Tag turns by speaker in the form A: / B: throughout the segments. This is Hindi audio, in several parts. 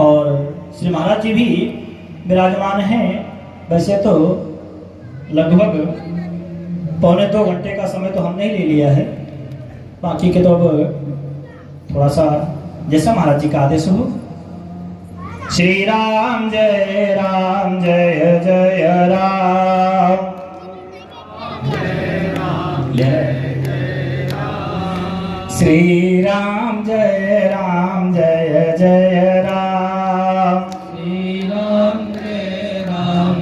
A: और श्री महाराज जी भी विराजमान हैं। वैसे तो लगभग 1.25 घंटे का समय तो हमने ही ले लिया है, बाकी के तो अब थोड़ा सा जैसा महाराज जी का आदेश हो। श्री राम जय जय राम, श्री राम जय जय राम,
B: श्री राम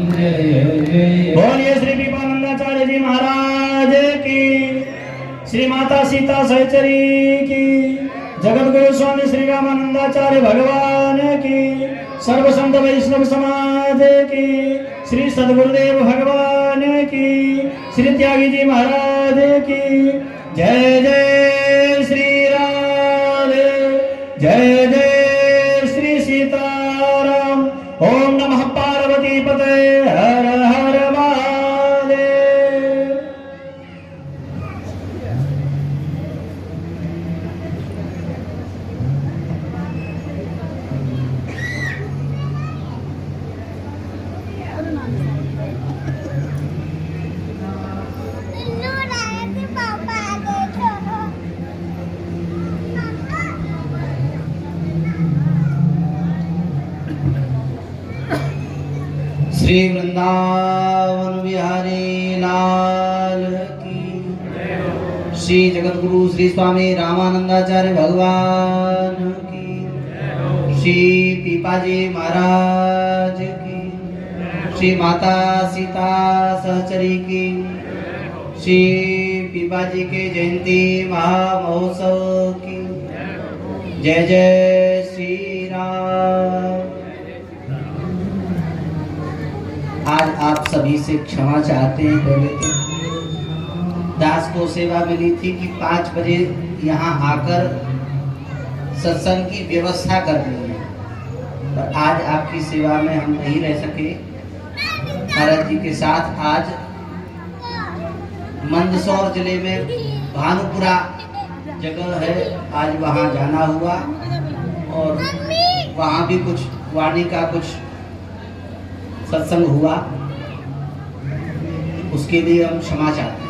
B: जय जय।
A: बोलिए श्री विवेकानंदाचार्य जी महाराज की, श्री माता सीता सहचरी की, जगत गुरु स्वामी श्री रामानंदाचार्य भगवान की, सर्व संत वैष्णव समाज की, श्री सद्गुरुदेव भगवान की, श्री त्यागी जी महाराज की। जय जय श्री राम, जय जय श्री सीताराम। ओम नमः पार्वती पते, हर हर महादेव।
B: श्री वृंदावन बिहारी लाल की, श्री जगत गुरु श्री स्वामी रामानंदाचार्य भगवान की, श्री पीपाजी महाराज की, श्री माता सीता सहचरी की, श्री पीपाजी के जयंती महामहोत्सव की। जय जय श्री राम। आज आप सभी से क्षमा चाहते हैं। पहले तो दास को सेवा मिली थी कि 5 बजे यहाँ आकर सत्संग की व्यवस्था करनी है, पर आज आपकी सेवा में हम नहीं रह सके। महाराज जी के साथ आज मंदसौर जिले में भानुपुरा जगह है, आज वहाँ जाना हुआ और वहाँ भी कुछ वाणी का कुछ सत्संग हुआ, उसके लिए हम क्षमा चाहते हैं।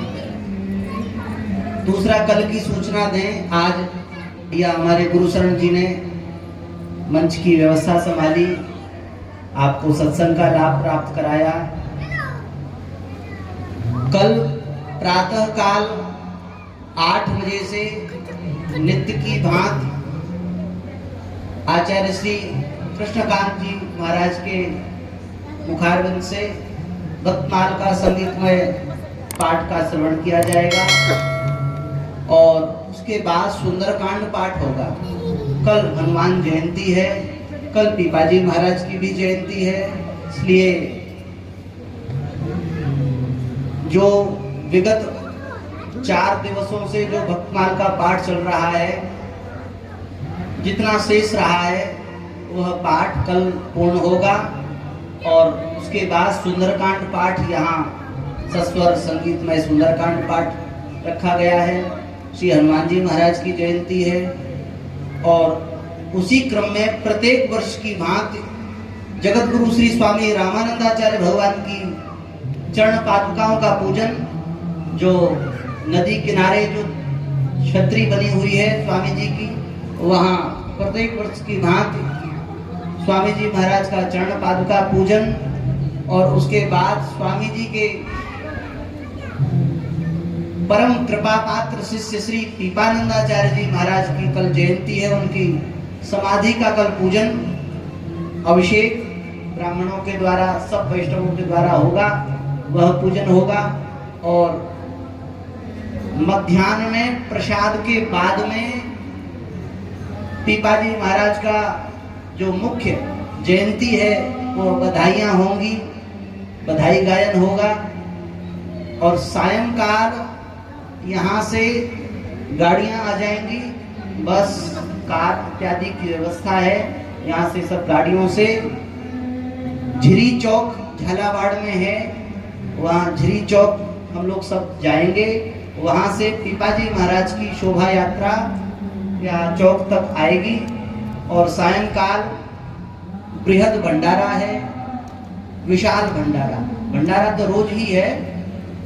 B: दूसरा, कल की सूचना दें। आज यह हमारे गुरुशरण जी ने मंच की व्यवस्था संभाली, आपको सत्संग का लाभ प्राप्त कराया। कल प्रातः काल 8 बजे से नित्य की भांति आचार्य श्री कृष्णकांत जी महाराज के मुखारविंद से भक्तमाल का संगीतमय पाठ का श्रवण किया जाएगा और उसके बाद सुंदरकांड पाठ होगा। कल हनुमान जयंती है, कल पीपाजी महाराज की भी जयंती है, इसलिए जो विगत 4 दिवसों से जो भक्तमाल का पाठ चल रहा है, जितना शेष रहा है वह पाठ कल पूर्ण होगा और उसके बाद सुंदरकांड पाठ यहाँ सस्वर संगीतमय सुंदरकांड पाठ रखा गया है। श्री हनुमान जी महाराज की जयंती है और उसी क्रम में प्रत्येक वर्ष की भांति जगत गुरु श्री स्वामी रामानंदाचार्य भगवान की चरण पादुकाओं का पूजन, जो नदी किनारे जो छतरी बनी हुई है स्वामी जी की, वहाँ प्रत्येक वर्ष की भांति स्वामी जी महाराज का चरण पादुका पूजन और उसके बाद स्वामी जी के परम कृपा पात्र शिष्य श्री पीपानंदाचार्य जी महाराज की कल जयंती है। उनकी समाधि का कल पूजन अभिषेक ब्राह्मणों के द्वारा, सब वैष्णवों के द्वारा होगा, वह पूजन होगा और मध्याह्न में प्रसाद के बाद में पीपाजी महाराज का जो मुख्य जयंती है वो बधाइयाँ होंगी, बधाई गायन होगा और सायंकाल यहाँ से गाड़ियाँ आ जाएंगी, बस कार इत्यादि की व्यवस्था है। यहाँ से सब गाड़ियों से झिरी चौक झालावाड़ में है, वहाँ झिरी चौक हम लोग सब जाएंगे। वहाँ से पीपाजी महाराज की शोभा यात्रा या चौक तक आएगी और सायंकाल बृहद भंडारा है, विशाल भंडारा। भंडारा तो रोज ही है,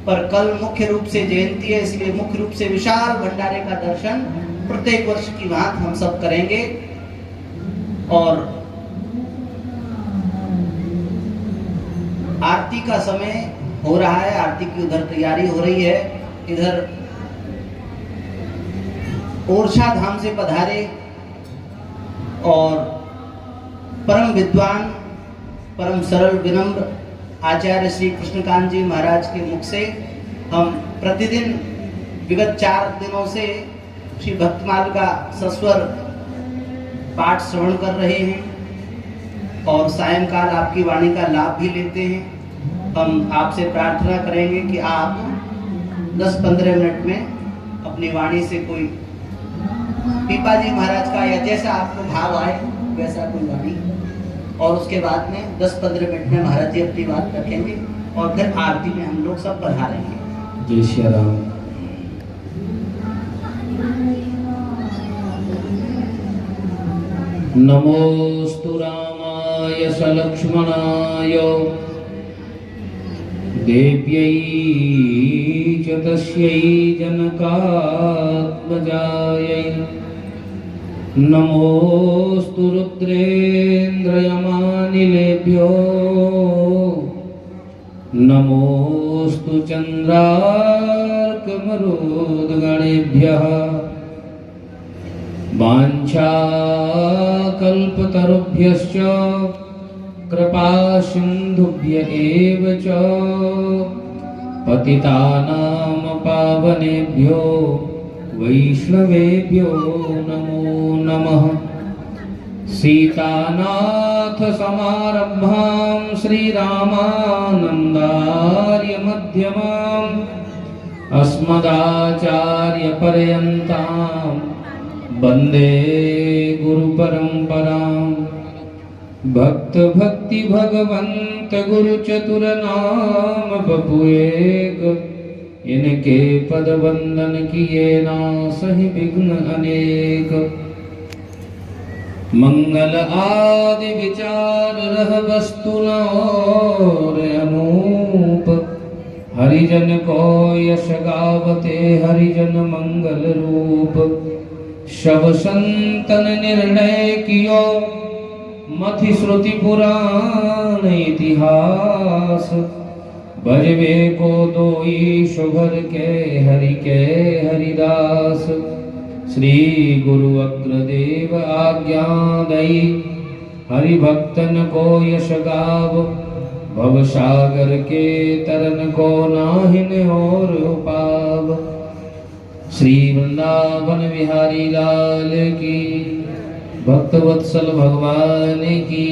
B: पर कल मुख्य रूप से जयंती है, इसलिए मुख्य रूप से विशाल भंडारे का दर्शन प्रत्येक वर्ष की भांति हम सब करेंगे। और आरती का समय हो रहा है, आरती की उधर तैयारी हो रही है। इधर ओरछा धाम से पधारे और परम विद्वान, परम सरल विनम्र आचार्य श्री कृष्णकांत जी महाराज के मुख से हम प्रतिदिन विगत 4 दिनों से श्री भक्तमाल का सस्वर पाठ श्रवण कर रहे हैं और सायंकाल आपकी वाणी का लाभ भी लेते हैं। हम आपसे प्रार्थना करेंगे कि आप 10-15 मिनट में अपनी वाणी से कोई पीपा जी महाराज का या जैसा आपको भाव आए वैसा कोई वाणी, और उसके बाद में 10-15 मिनट में महाराज जी अपनी बात रखेंगे और फिर आरती में हम लोग सब पधारेंगे।
A: जय श्री राम। नमोस्तु रामाय सलक्ष्मणाय देव्यै च तस्यै जनकात्मजायै नमोस्तु रुद्रेन्द्रयमानिलेभ्यो नमोस्तु चन्द्रार्कमरुद्गणेभ्यः वाञ्छाकल्पतरुभ्यश्च कृपासिन्धुभ्य एव च पतितानां पावनेभ्यो वैष्णवेभ्यो नमो नमः। सीतानाथ समारम्भां श्रीरामानन्दार्य मध्यमाम् अस्मदाचार्यपर्यन्तां वन्दे गुरुपरम्पराम्। भक्त भक्ति भगवंत गुरु चतुर नाम बपु एक, इनके पद वंदन किए नासहि विघ्न अनेक। मंगल आदि विचार रह वस्तु और अनूप, हरिजन को यश गावते हरिजन मंगल रूप। शव संतन निर्णय कियो मथि श्रुति पुराण इतिहास। बजबे को दोई शुभर के हरिदास। श्री गुरु अग्रदेव आज्ञा दई, हरि भक्तन को यश गाव। भव सागर के तरन को नाहिन और उपाव। श्री वृंदावन बिहारी लाल की, भक्तवत्सल भगवान की,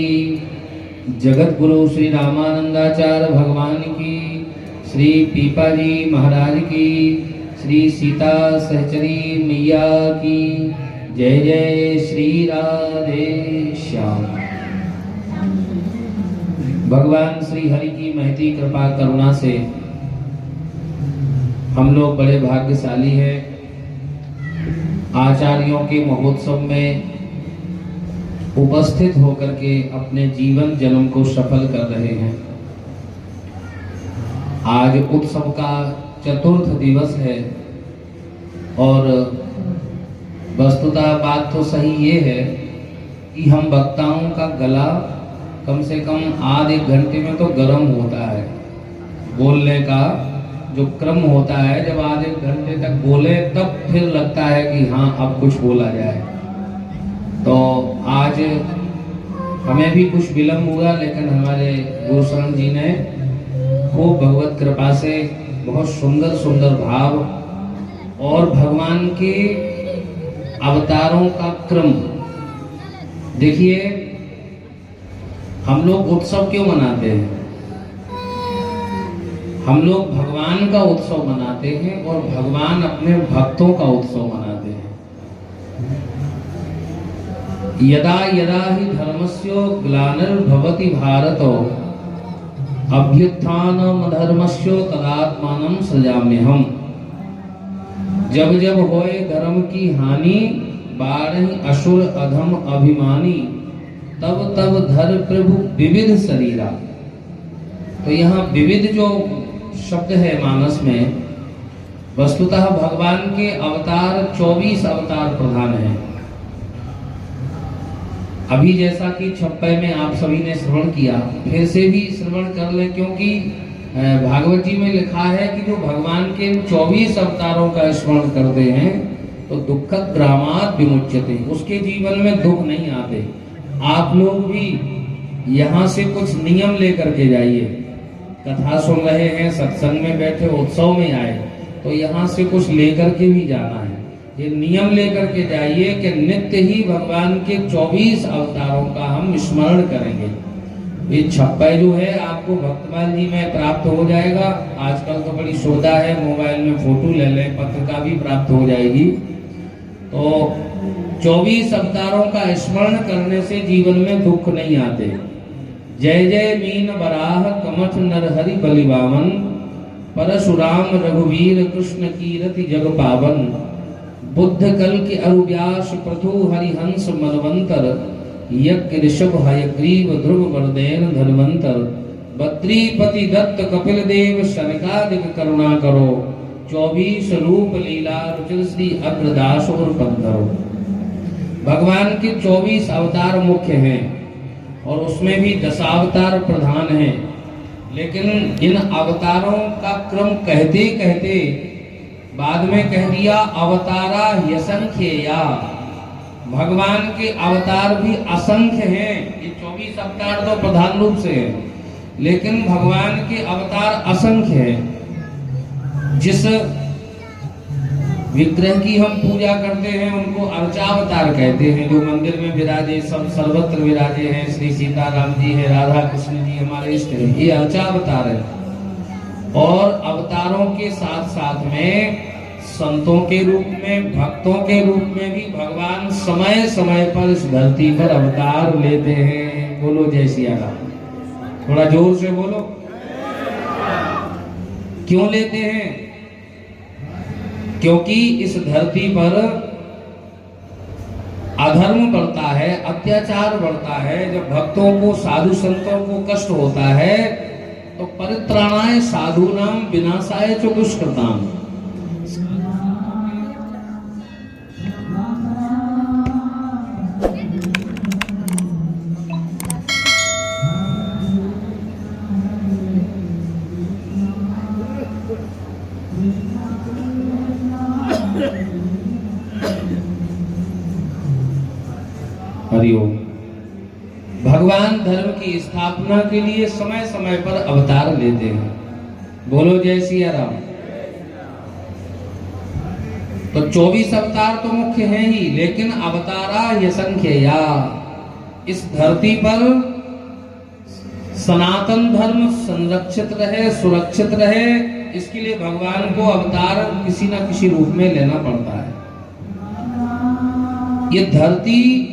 A: जगत गुरु श्री रामानंदाचार्य भगवान की, श्री पीपाजी महाराज की, श्री सीता सहचरी मैया की जय। जय श्री राधे श्याम। भगवान श्री हरि की महती कृपा करुणा से हम लोग बड़े भाग्यशाली हैं। आचार्यों के महोत्सव में उपस्थित होकर के अपने जीवन जन्म को सफल कर रहे हैं। आज उत्सव का चतुर्थ दिवस है और वस्तुतः बात तो सही ये है कि हम वक्ताओं का गला कम से कम आधे घंटे में तो गर्म होता है। बोलने का जो क्रम होता है, जब आधे घंटे तक बोले तब फिर लगता है कि हाँ अब कुछ बोला जाए। तो आज हमें भी कुछ विलम्ब हुआ, लेकिन हमारे गुरुशरण जी ने खूब भगवत कृपा से बहुत सुंदर सुंदर भाव और भगवान के अवतारों का क्रम। देखिए, हम लोग उत्सव क्यों मनाते हैं? हम लोग भगवान का उत्सव मनाते हैं और भगवान अपने भक्तों का उत्सव मनाते हैं। यदा यदा हि धर्मस्य ग्लानिर्भवति भारत, अभ्युत्थानमधर्मस्य तदात्मानं सृजाम्यहम्। जब जब होए धर्म की हानि, बारहि असुर अधम अभिमानी।
C: तब तब धर प्रभु विविध शरीरा। तो यहाँ विविध जो शब्द है मानस में, वस्तुतः भगवान के अवतार 24 अवतार प्रधान हैं। अभी जैसा कि 56 में आप सभी ने श्रवण किया, फिर से भी श्रवण कर ले, क्योंकि भागवत जी में लिखा है कि जो भगवान के 24 अवतारों का स्मरण करते हैं तो दुखद ग्रामात विमुच्यते, उसके जीवन में दुख नहीं आते। आप लोग भी यहाँ से कुछ नियम लेकर के जाइए। कथा सुन रहे हैं, सत्संग में बैठे, उत्सव में आए, तो यहाँ से कुछ लेकर के भी जाना है। ये नियम लेकर के जाइए कि नित्य ही भगवान के 24 अवतारों का हम स्मरण करेंगे। ये 56 जो है आपको भक्तमाल जी में प्राप्त हो जाएगा। आजकल तो बड़ी सुविधा है, मोबाइल में फोटो ले लें, पत्रिका भी प्राप्त हो जाएगी। तो 24 अवतारों का स्मरण करने से जीवन में दुख नहीं आते। जय जय मीन बराह कमठ नरहरि बलिबावन, परशुराम रघुवीर कृष्ण कीरति जग पावन। बुद्ध कल के अरुव्यास पृथु हरिहंस मनवंतर, यज्ञ ऋषभ हयग्रीव ध्रुव वर्देन धन्वंतर। बद्रीपति दत्त कपिल देव शनकादिक करुणा करो, 24 रूप लीला रुचिर श्री अग्रदास और पंधरो। भगवान के 24 अवतार मुख्य हैं और उसमें भी दशावतार प्रधान हैं। लेकिन इन अवतारों का क्रम कहते कहते बाद में कह दिया अवतारा यसंख्य या। भगवान के अवतार भी असंख्य हैं। ये 24 अवतार तो प्रधान रूप से है, लेकिन भगवान के अवतार असंख्य हैं। जिस विग्रह की हम पूजा करते हैं उनको अर्चावतार कहते हैं। जो मंदिर में विराजे, सब सर्वत्र विराजे हैं, श्री सीताराम जी है, राधा कृष्ण जी हमारे इष्ट हैं, ये अर्चावतार है। और अवतारों के साथ साथ में संतों के रूप में, भक्तों के रूप में भी भगवान समय समय पर इस धरती पर अवतार लेते हैं। बोलो जय सिया राम, थोड़ा जोर से बोलो। क्यों लेते हैं? क्योंकि इस धरती पर अधर्म बढ़ता है, अत्याचार बढ़ता है। जब भक्तों को, साधु संतों को कष्ट होता है तो परित्राणाय साधूनाम विनाशाय च दुष्कृताम। हरिओम। भगवान धर्म की स्थापना के लिए समय समय पर अवतार लेते हैं। बोलो जय सिया राम। तो 24 अवतार तो मुख्य हैं ही, लेकिन अवतारा असंख्य या। इस धरती पर सनातन धर्म संरक्षित रहे, सुरक्षित रहे, इसके लिए भगवान को अवतार किसी न किसी रूप में लेना पड़ता है। ये धरती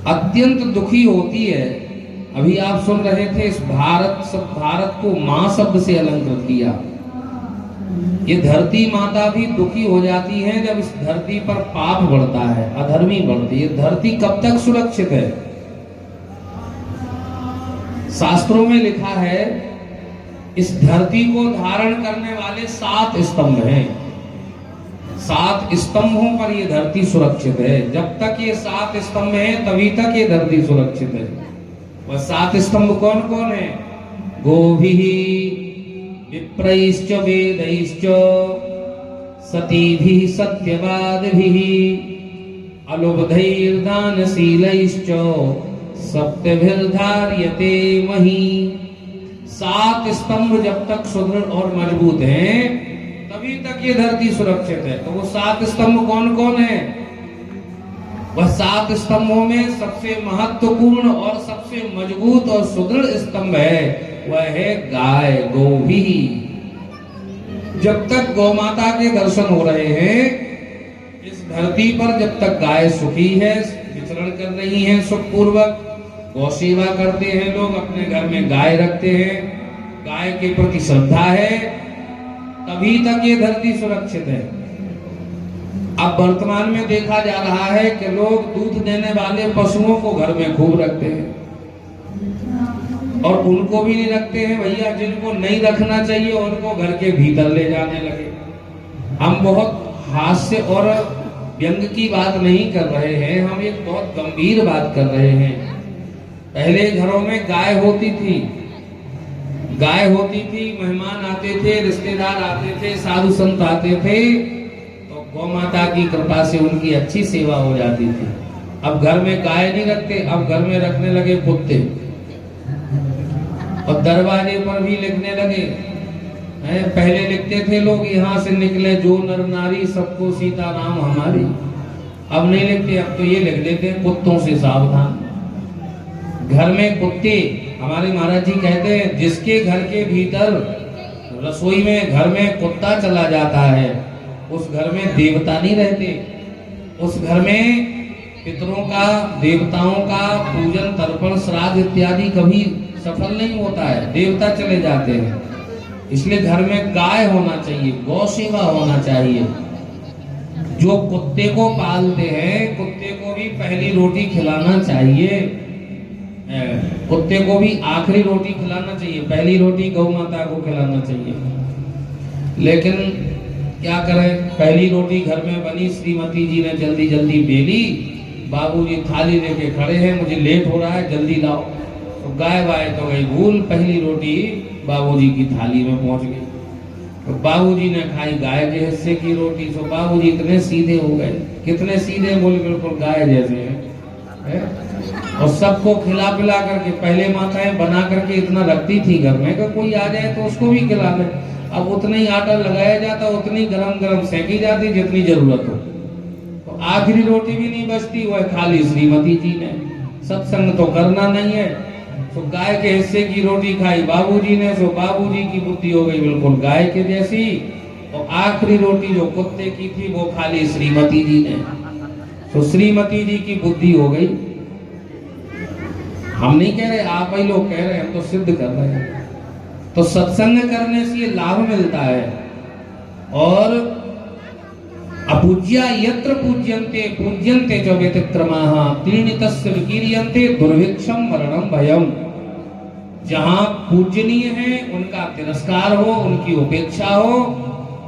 C: अत्यंत दुखी होती है। अभी आप सुन रहे थे, इस भारत को मां शब्द से अलंकृत किया। ये धरती माता भी दुखी हो जाती है जब इस धरती पर पाप बढ़ता है, अधर्मी बढ़ती है। धरती कब तक सुरक्षित है? शास्त्रों में लिखा है इस धरती को धारण करने वाले 7 स्तंभ हैं। 7 स्तंभों पर ये धरती सुरक्षित है। जब तक ये 7 स्तंभ हैं तभी तक ये धरती सुरक्षित है। वह 7 स्तंभ कौन कौन है? गोभिः विप्रैश्च वेदैश्च सतीभिः सत्यवादिभिः अलुब्धैर्दानशीलैश्च सप्तभिर्धार्यते मही। 7 स्तंभ जब तक सुदृढ़ और मजबूत हैं तभी तक ये धरती सुरक्षित है। तो वो 7 स्तंभ कौन कौन है? वह 7 स्तंभों में सबसे महत्वपूर्ण और सबसे मजबूत और सुदृढ़ स्तंभ है, वह है गाय, गोभी। जब तक गौ माता के दर्शन हो रहे हैं इस धरती पर, जब तक गाय सुखी है, विचरण कर रही है सुखपूर्वक, गौ सेवा करते हैं लोग, अपने घर में गाय रखते हैं, गाय के प्रति श्रद्धा है, तभी तक ये धरती सुरक्षित है। अब वर्तमान में देखा जा रहा है कि लोग दूध देने वाले पशुओं को घर में खूब रखते हैं, और उनको भी नहीं रखते हैं भैया जिनको नहीं रखना चाहिए, उनको घर के भीतर ले जाने लगे। हम बहुत हास्य और व्यंग की बात नहीं कर रहे हैं, हम एक बहुत गंभीर बात कर रहे हैं। पहले घरों में गाय होती थी, मेहमान आते थे, रिश्तेदार आते थे, साधु संत आते थे, तो गौ माता की कृपा से उनकी अच्छी सेवा हो जाती थी। अब घर में गाय नहीं रखते, अब घर में रखने लगे कुत्ते, और दरवाजे पर भी लिखने लगे हैं। पहले लिखते थे लोग, यहाँ से निकले जो नर नारी सबको सीताराम हमारी। अब नहीं लिखते, अब तो ये लिख देते हैं, कुत्तों से सावधान। घर में कुत्ते, हमारे महाराज जी कहते हैं, जिसके घर के भीतर रसोई में घर में कुत्ता चला जाता है, उस घर में देवता नहीं रहते, उस घर में पितरों का, देवताओं का पूजन, तर्पण, श्राद्ध इत्यादि कभी सफल नहीं होता है, देवता चले जाते हैं। इसलिए घर में गाय होना चाहिए, गौ सेवा होना चाहिए। जो कुत्ते को पालते हैं, कुत्ते को भी पहली रोटी खिलाना चाहिए, कुत्ते को भी आखिरी रोटी खिलाना चाहिए, पहली रोटी गौ माता को खिलाना चाहिए। लेकिन क्या करें, पहली रोटी घर में बनी, श्रीमती जी ने जल्दी जल्दी बेली, बाबूजी थाली लेके खड़े हैं, मुझे लेट हो रहा है, जल्दी लाओ। तो गाय वाय तो गई भूल, पहली रोटी बाबूजी की थाली में पहुंच गई। तो बाबूजी ने खाई गाय के हिस्से की रोटी। तो बाबूजी इतने सीधे हो गए, कितने सीधे, बोले बिल्कुल गाय जैसे हैं। और सबको खिला पिला करके, पहले माताएं बना करके इतना रखती थी घर में कि कोई आ जाए तो उसको भी खिला ले। अब उतना ही आटा लगाया जाता, उतनी गरम गरम सेकी जाती जितनी जरूरत हो। तो आखिरी रोटी भी नहीं बचती, वह खाली श्रीमती जी ने। सत्संग तो करना नहीं है, तो गाय के हिस्से की रोटी खाई बाबूजी ने, तो बाबूजी की बुद्धि हो गई बिल्कुल गाय के जैसी, और आखिरी रोटी जो कुत्ते की थी वो खाली श्रीमती जी ने। तो श्रीमती जी की बुद्धि हो गई। हम नहीं कह रहे, आप ही लोग कह रहे हैं, हम तो सिद्ध कर रहे हैं। तो सत्संग करने से ये लाभ मिलता है। और अपूज्या यत्र पूज्यन्ते पूज्यन्ते च व्यतिक्रमाः त्रीणि तस्य विकीर्यन्ते दुर्भिक्षम मरणम भयम। जहां पूजनीय है उनका तिरस्कार हो, उनकी उपेक्षा हो,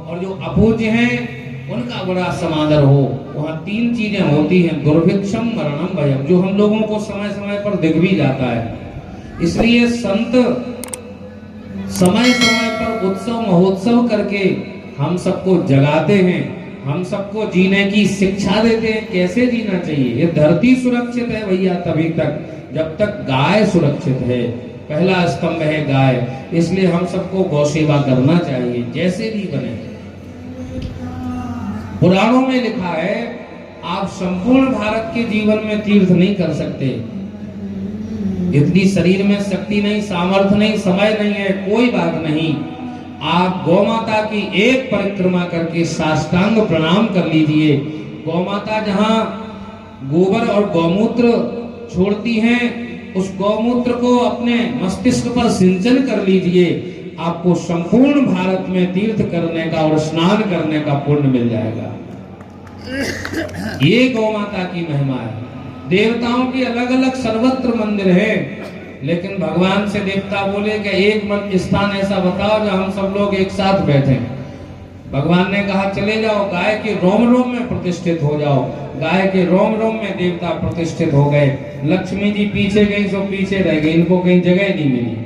C: और जो अपूज्य है उनका बड़ा समादर हो। वहां तीन चीजें होती हैं, दुर्भिक्षम मरणम भयम, जो हम लोगों को समय समय पर दिख भी जाता है। इसलिए संत समय समय पर उत्सव महोत्सव करके हम सबको जगाते हैं, हम सबको जीने की शिक्षा देते हैं, कैसे जीना चाहिए। ये धरती सुरक्षित है भैया तभी तक जब तक गाय सुरक्षित है। पहला स्तंभ है गाय, इसलिए हम सबको गौ सेवा करना चाहिए जैसे भी बने। पुराणों में लिखा है, आप संपूर्ण भारत के जीवन में तीर्थ नहीं कर सकते, इतनी शरीर में शक्ति नहीं, सामर्थ्य नहीं, समय नहीं है, कोई बात नहीं। आप गौ माता की एक परिक्रमा करके साष्टांग प्रणाम कर लीजिए। गौ माता जहां गोबर और गौमूत्र छोड़ती हैं, उस गौमूत्र को अपने मस्तिष्क पर सिंचन कर लीजिए। आपको संपूर्ण भारत में तीर्थ करने का और स्नान करने का पुण्य मिल जाएगा। ये गौ माता की महिमा है। देवताओं के अलग अलग सर्वत्र मंदिर हैं, लेकिन भगवान से देवता बोले कि एक स्थान ऐसा बताओ जहां हम सब लोग एक साथ बैठे। भगवान ने कहा चले जाओ, गाय के रोम रोम में प्रतिष्ठित हो जाओ। गाय के रोम रोम में देवता प्रतिष्ठित हो गए। लक्ष्मी जी पीछे गई सो पीछे रह गई, इनको कहीं जगह नहीं मिली।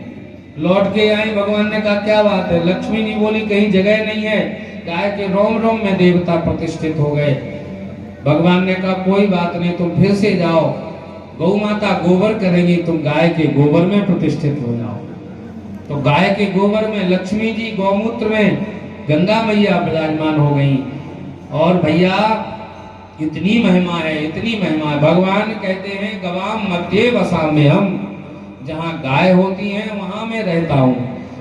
C: लौट के आई, भगवान ने कहा क्या बात है। लक्ष्मी जी बोली कहीं जगह नहीं है। गाय के रोम रोम में देवता प्रतिष्ठित हो गए। भगवान ने कहा कोई बात नहीं, तुम फिर से जाओ, गौ माता गोबर करेंगी, तुम गाय के गोबर में प्रतिष्ठित हो जाओ। तो गाय के गोबर में लक्ष्मी जी, गौमूत्र में गंगा मैया विराजमान हो गई। और भैया इतनी महिमा है, इतनी महिमा है। भगवान कहते हैं गवाम मध्य वसाम्य हम, जहाँ गाय होती है वहां मैं रहता हूँ।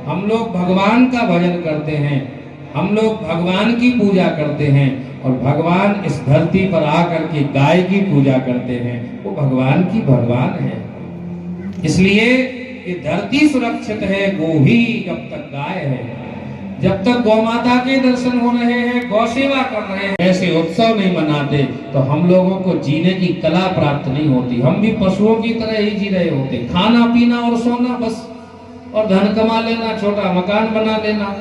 C: हम लोग भगवान का भजन करते हैं, हम लोग भगवान की पूजा करते हैं, और भगवान इस धरती पर आकर के गाय की पूजा करते हैं। वो भगवान की भगवान है। इसलिए ये धरती सुरक्षित है, गो ही जब तक गाय है। जब तक गौ माता के दर्शन हो रहे हैं, गौ सेवा कर रहे हैं, ऐसे उत्सव नहीं मनाते तो हम लोगों को जीने की कला प्राप्त नहीं होती। हम भी पशुओं की तरह ही जी रहे होते, खाना पीना और सोना बस, और धन कमा लेना, छोटा मकान बना लेना।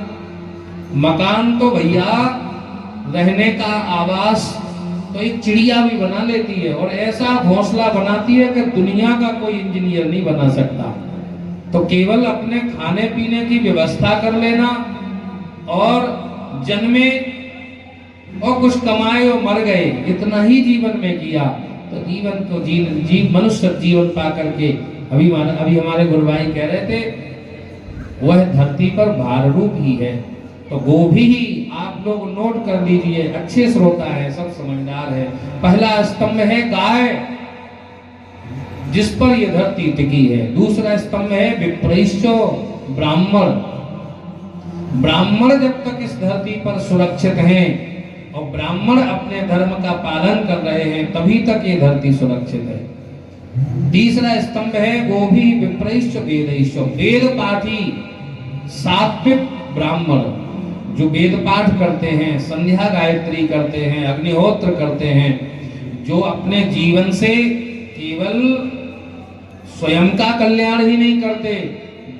C: मकान तो भैया रहने का आवास तो एक चिड़िया भी बना लेती है, और ऐसा घोंसला बनाती है कि दुनिया का कोई इंजीनियर नहीं बना सकता। तो केवल अपने खाने पीने की व्यवस्था कर लेना और जन्मे और कुछ कमाए और मर गए, इतना ही जीवन में किया तो जीवन को मनुष्य जीवन पा करके अभी हमारे गुरु भाई कह रहे थे, वह धरती पर भार रूप ही है। तो गोभी ही आप लोग नोट कर लीजिए, अच्छे श्रोता है, सब समझदार है। पहला स्तंभ है गाय, जिस पर यह धरती टिकी है। दूसरा स्तंभ है विप्रैश्चो, ब्राह्मण। ब्राह्मण जब तक इस धरती पर सुरक्षित हैं और ब्राह्मण अपने धर्म का पालन कर रहे हैं, तभी तक ये धरती सुरक्षित है। तीसरा स्तंभ है गोभी, विप्रैश्च, वेदैश्च। वेद पाठी सात्विक ब्राह्मण जो वेद पाठ करते हैं, संध्या गायत्री करते हैं, अग्निहोत्र करते हैं, जो अपने जीवन से केवल स्वयं का कल्याण ही नहीं करते,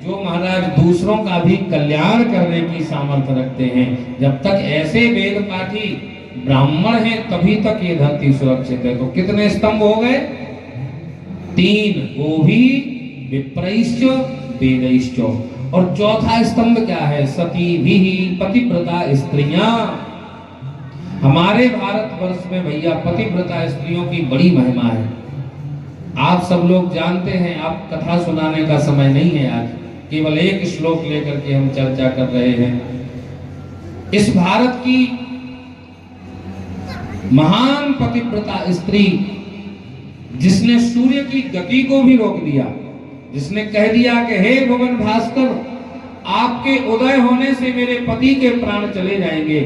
C: जो महाराज दूसरों का भी कल्याण करने की सामर्थ्य रखते हैं। जब तक ऐसे वेद पाठी ब्राह्मण हैं तभी तक ये धरती सुरक्षित है। तो कितने स्तंभ हो गए? 3, गोभी, विप्रैश्च, वेदैश्च। और चौथा स्तंभ क्या है? सती भी पतिव्रता स्त्रियां। हमारे भारतवर्ष में भैया पतिव्रता स्त्रियों की बड़ी महिमा है। आप सब लोग जानते हैं, आप कथा सुनाने का समय नहीं है आज, केवल एक श्लोक लेकर के हम चर्चा कर रहे हैं। इस भारत की महान पतिव्रता स्त्री जिसने सूर्य की गति को भी रोक दिया, जिसने कह दिया कि हे भगवान भास्कर, आपके उदय होने से मेरे पति के प्राण चले जाएंगे,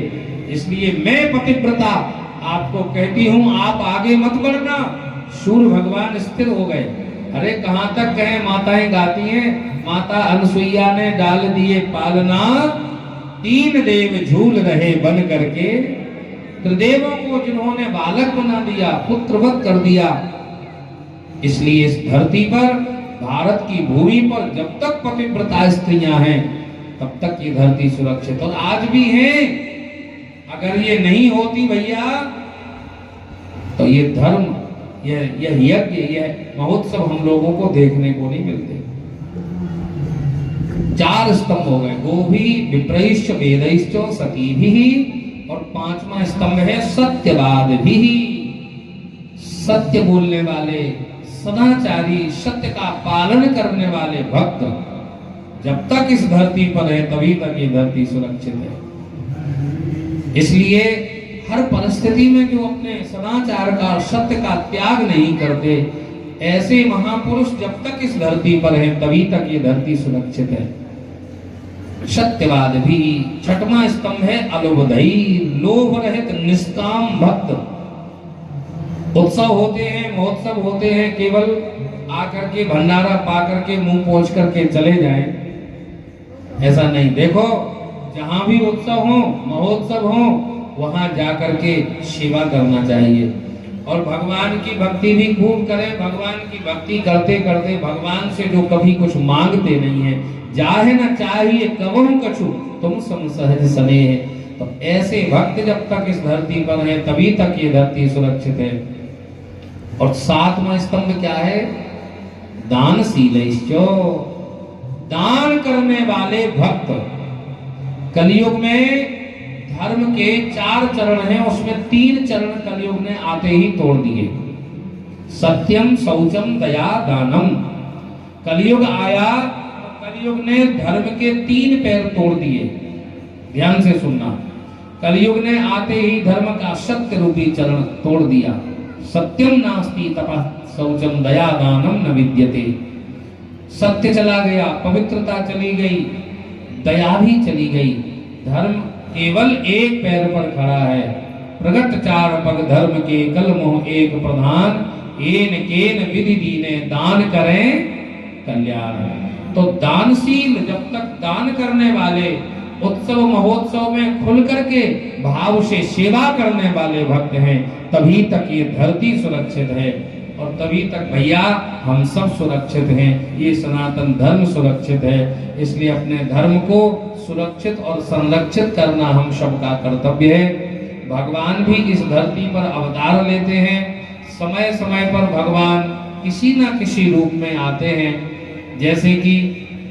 C: इसलिए मैं पतिव्रता आपको कहती हूं, आप आगे मत बढ़ना। सूर्य भगवान स्थिर हो गए। अरे कहां तक कहें, माताएं गाती हैं, माता अनसुईया ने डाल दिए पालना, 3 देव झूल रहे बन करके। त्रिदेवों को जिन्होंने बालक बना दिया, पुत्रवत कर दिया। इसलिए इस धरती पर, भारत की भूमि पर जब तक पतिव्रता स्त्रियां हैं तब तक ये धरती सुरक्षित, और आज भी है। अगर ये नहीं होती भैया तो ये धर्म, यह यज्ञ, यह महोत्सव हम लोगों को देखने को नहीं मिलते। 4 स्तंभ हो गए, गोभी, विप्रैश्च, वेदैश्च, सती भी। और 5वां स्तंभ है सत्यवाद भी। सत्य बोलने वाले, सदाचारी, सत्य का पालन करने वाले भक्त जब तक इस धरती पर है तभी तक ये धरती सुरक्षित है। इसलिए हर परिस्थिति में जो अपने सदाचार का, सत्य का त्याग नहीं करते, ऐसे महापुरुष जब तक इस धरती पर हैं तभी तक ये धरती सुरक्षित है। सत्यवाद भी। 6वां स्तंभ है अलुबधई, लोभ रहित निष्काम भक्त। उत्सव होते हैं, महोत्सव होते हैं, केवल आकर के भंडारा पा करके मुंह पोंछ करके चले जाएं, ऐसा नहीं। देखो, जहां भी उत्सव हो, महोत्सव हो, वहां जाकर के सेवा करना चाहिए और भगवान की भक्ति भी खूब करें। भगवान की भक्ति करते करते भगवान से जो कभी कुछ मांगते नहीं है, जाहे न चाहिए कबहु कछु तुम सम सहज स्नेह। तो ऐसे भक्त जब तक इस धरती पर है तभी तक ये धरती सुरक्षित है। और 7वां स्तंभ क्या है? दानशीलैश्च, दान करने वाले भक्त। कलयुग में धर्म के 4 चरण हैं, उसमें 3 चरण कलयुग ने आते ही तोड़ दिए। सत्यम, शौचम, दया, दानम। कलयुग आया तो कलयुग ने धर्म के 3 पैर तोड़ दिए। ध्यान से सुनना, कलयुग ने आते ही धर्म का सत्य रूपी चरण तोड़ दिया। सत्यम नास्ति तपः शौचम दया दानम न विद्यते। सत्य चला गया, पवित्रता चली गई, दया भी चली गई। धर्म केवल एक पैर पर खड़ा है। प्रगट 4 पग धर्म के, कल मोह एक प्रधान। एन केन विधि दीने, दान करें कल्याण। तो दानशील, जब तक दान करने वाले उत्सव महोत्सव में खुल करके भाव से सेवा करने वाले भक्त हैं, तभी तक ये धरती सुरक्षित है और तभी तक भैया हम सब सुरक्षित हैं, ये सनातन धर्म सुरक्षित है। इसलिए अपने धर्म को सुरक्षित और संरक्षित करना हम सबका कर्तव्य है। भगवान भी इस धरती पर अवतार लेते हैं, समय समय पर भगवान किसी न किसी रूप में आते हैं। जैसे कि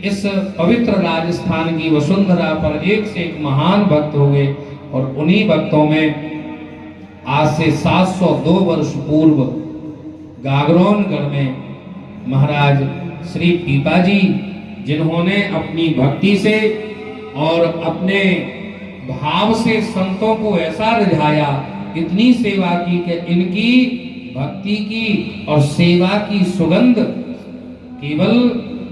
C: इस पवित्र राजस्थान की वसुंधरा पर एक से एक महान भक्त हुए और उन्हीं भक्तों में आज से 702 वर्ष पूर्व गागरोनगढ़ में महाराज श्री पीपाजी, जिन्होंने अपनी भक्ति से और अपने भाव से संतों को ऐसा रिझाया, इतनी सेवा की कि इनकी भक्ति की और सेवा की सुगंध केवल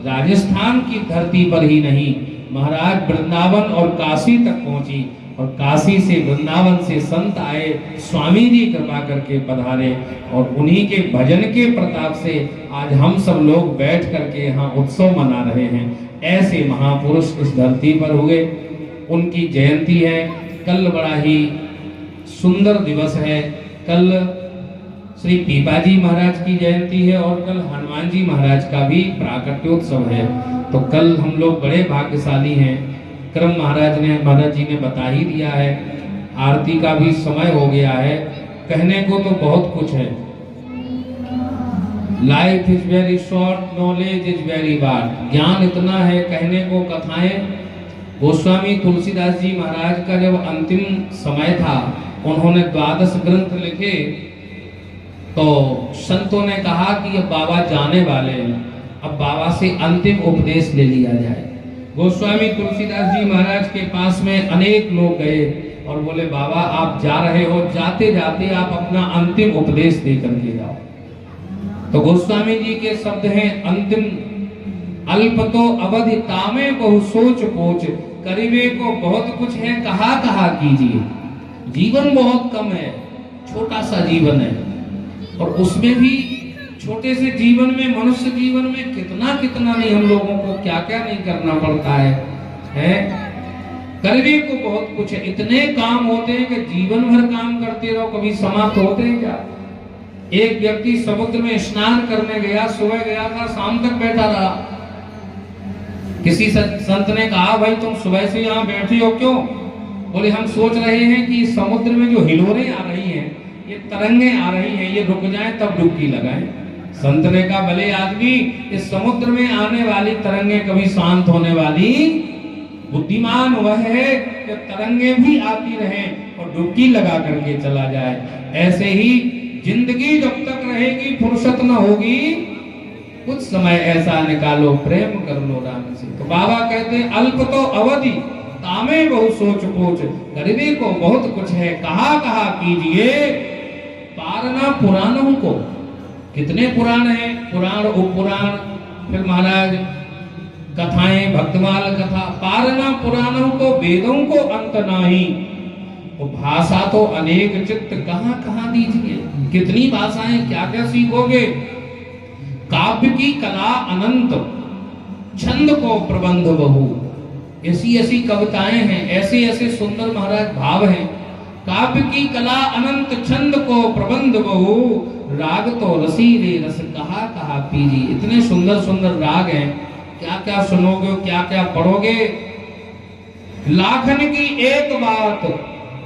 C: राजस्थान की धरती पर ही नहीं, महाराज वृंदावन और काशी तक पहुंची और काशी से वृंदावन से संत आए, स्वामी जी कृपा करके पधारे और उन्हीं के भजन के प्रताप से आज हम सब लोग बैठ करके यहाँ उत्सव मना रहे हैं। ऐसे महापुरुष इस धरती पर हुए, उनकी जयंती है। कल बड़ा ही सुंदर दिवस है, कल श्री पीपाजी महाराज की जयंती है और कल हनुमान जी महाराज का भी प्राकट्योत्सव है। तो कल हम लोग बड़े भाग्यशाली हैं। क्रम महाराज जी ने बता ही दिया है, आरती का भी समय हो गया है। कहने को तो बहुत कुछ है, life is very short, knowledge is very vast. ज्ञान इतना है, कहने को कथाएं। गोस्वामी तुलसीदास जी महाराज का जब अंतिम समय था, उन्होंने 12 ग्रंथ लिखे, तो संतों ने कहा कि अब बाबा जाने वाले हैं, अब बाबा से अंतिम उपदेश ले लिया जाए। गोस्वामी तुलसीदास जी महाराज के पास में अनेक लोग गए और बोले, बाबा आप जा रहे हो, जाते जाते आप अपना अंतिम उपदेश दे करके जाओ। तो गोस्वामी जी के शब्द हैं अंतिम, अल्प तो अवधि तामे बहु सोच पोच, करीबे को बहुत कुछ है, कहा कहा कीजिए। जीवन बहुत कम है, छोटा सा जीवन है और उसमें भी छोटे से जीवन में, मनुष्य जीवन में कितना कितना नहीं हम लोगों को क्या क्या नहीं करना पड़ता है? करने को बहुत कुछ है, इतने काम होते हैं कि जीवन भर काम करते रहो, कभी समाप्त होते हैं क्या? एक व्यक्ति समुद्र में स्नान करने गया, सुबह गया था, शाम तक बैठा रहा। किसी संत ने कहा, भाई तुम सुबह से यहाँ बैठे हो क्यों? बोले, हम सोच रहे हैं कि समुद्र में जो हिलोरें आ रही हैं, ये तरंगे आ रही हैं, ये रुक जाएं तब डुबकी लगाएं। संत ने कहा, भले आदमी, इस समुद्र में आने वाली तरंगे कभी शांत होने वाली? बुद्धिमान वह है कि तरंगे भी आती रहें और डुबकी लगा करके चला जाए। ऐसे ही जिंदगी जब तक रहेगी, फुर्सत न होगी, कुछ समय ऐसा निकालो, प्रेम कर लो राम से। तो बाबा कहते हैं, अल्प तो अवधि तामे बहु सोच पोच, गरीबी को बहुत कुछ है, कहा कहा कीजिए। पारना पुराणों को, कितने पुराण हैं, पुराण उपपुराण, फिर महाराज कथाएं, भक्तमाल कथा। पारना पुराणों को, वेदों को अंत नाही, तो भाषा तो अनेक चित्त कहाँ कहाँ दीजिए। कितनी भाषाएं, क्या क्या सीखोगे। काव्य की कला अनंत, छंद को प्रबंध बहु, ऐसी ऐसी कविताएं हैं, ऐसे ऐसे सुंदर महाराज भाव हैं। काव्य की कला अनंत, छंद को प्रबंध बहु, राग तो रसीले रस कहा कहा पीजी। इतने सुंदर सुंदर राग हैं, क्या क्या सुनोगे, क्या क्या पढ़ोगे। लाखन की एक बात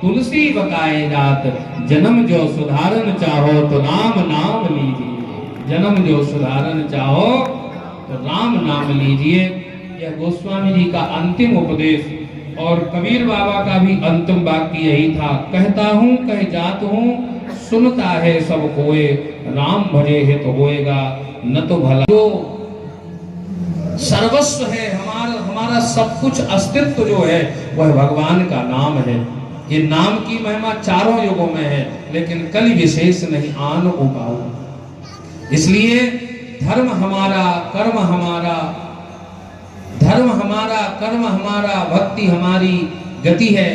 C: तुलसी बताए जात, जन्म जो सुधारन चाहो तो राम नाम लीजिए। जन्म जो सुधारन चाहो तो राम नाम लीजिए। यह गोस्वामी जी का अंतिम उपदेश। और कबीर बाबा का भी अंतिम वाक्य यही था, कहता हूँ कह जात हूँ, सुनता है सब कोई, राम भजे है तो होएगा न तो भला। जो सर्वस्व है, हमारा सब कुछ अस्तित्व जो है वह भगवान का नाम है। ये नाम की महिमा चारों युगों में है, लेकिन कल विशेष नहीं आन उपाऊ। इसलिए धर्म हमारा, कर्म हमारा, धर्म हमारा, कर्म हमारा, भक्ति हमारी गति है।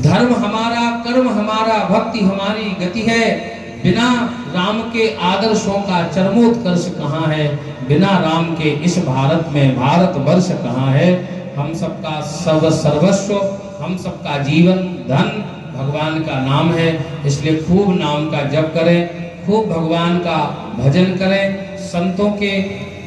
C: धर्म हमारा, कर्म हमारा, भक्ति हमारी गति है। बिना राम के आदर्शों का चरमोत्कर्ष कहाँ है? बिना राम के इस भारत में भारत वर्ष कहाँ है। हम सबका सर्वस्व, हम सबका जीवन धन भगवान का नाम है, इसलिए खूब नाम का जप करें, खूब भगवान का भजन करें, संतों के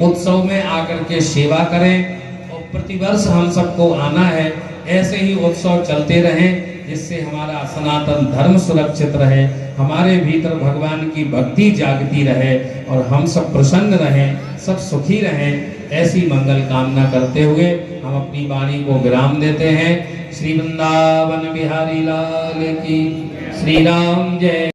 C: उत्सव में आकर के सेवा करें और प्रतिवर्ष हम सबको आना है। ऐसे ही उत्सव चलते रहें जिससे हमारा सनातन धर्म सुरक्षित रहे, हमारे भीतर भगवान की भक्ति जागती रहे और हम सब प्रसन्न रहें, सब सुखी रहें। ऐसी मंगल कामना करते हुए हम अपनी वाणी को विराम देते हैं। श्री वृंदावन बिहारी लाल की, श्री राम जय।